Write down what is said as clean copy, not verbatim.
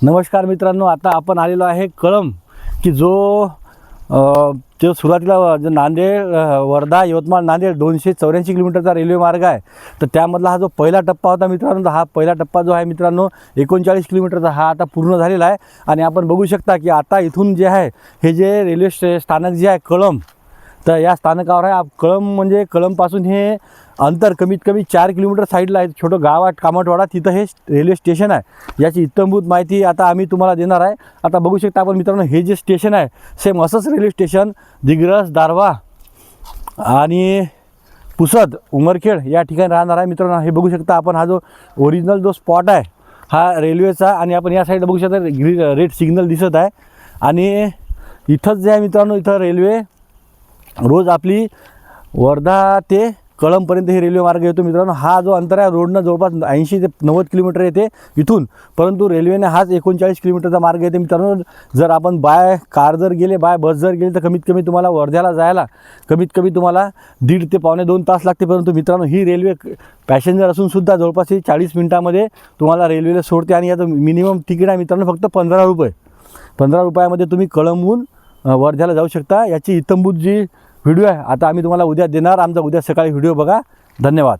नमस्कार मित्रांनो, आता आपण आलेलो आहे कळंब की जो ते सुरुवातीला जो नांदेड वर्धा यवतमाळ नांदेड 284 किलोमीटरचा रेल्वे मार्ग आहे. तर त्यामधला हा जो पहिला टप्पा होता मित्रांनो, हा पहिला टप्पा जो आहे मित्रांनो 39 किलोमीटरचा हा आता पूर्ण झालेला आहे. आणि आपण बघू शकता की आता इथून जे आहे हे जे रेल्वे स्थानक जे आहे कळंब, तर या स्थानकावर आहे कळंब. म्हणजे कळंबपासून हे अंतर कमीत कमी 4 किलोमीटर साईडला आहे. छोटं गाव आहे कामठवाडा, तिथं हे रेल्वे स्टेशन आहे. याची इत्थंभूत माहिती आता आम्ही तुम्हाला देणार आहे. आता बघू शकता आपण मित्रांनो, हे जे स्टेशन आहे सेम असंच रेल्वे स्टेशन दिग्रस, दारव्हा आणि पुसद, उमरखेड या ठिकाणी राहणार आहे मित्रांनो. हे बघू शकता आपण, हा जो ओरिजिनल जो स्पॉट आहे हा रेल्वेचा. आणि आपण या साईडला बघू शकता रेड सिग्नल दिसत आहे. आणि इथंच जे आहे मित्रांनो, इथं रेल्वे रोज आपली वर्धा ते कळंबपर्यंत ही रेल्वे मार्ग येतो मित्रांनो. हा जो अंतर आहे रोडनं जवळपास 80 ते 90 किलोमीटर येते इथून, परंतु रेल्वेने हाच 39 किलोमीटरचा मार्ग येते मित्रांनो. जर आपण बाय कार जर गेले, बाय बस जर गेले, तर कमीत कमी तुम्हाला वर्ध्याला जायला कमीत कमी तुम्हाला 1.5 ते पावणे 2 तास लागते. परंतु मित्रांनो, ही रेल्वे पॅसेंजर असूनसुद्धा जवळपास 40 मिनिटामध्ये तुम्हाला रेल्वेला सोडते. आणि याचं मिनिमम तिकीट आहे मित्रांनो फक्त 15 रुपये. 15 रुपयामध्ये तुम्ही कळंबहून वर्ध्याला जाऊ शकता. याची इत्थंभूत जी व्हिडिओ आहे आता आम्ही तुम्हाला उद्या देणार. आमचा उद्या सकाळी व्हिडिओ बघा. धन्यवाद.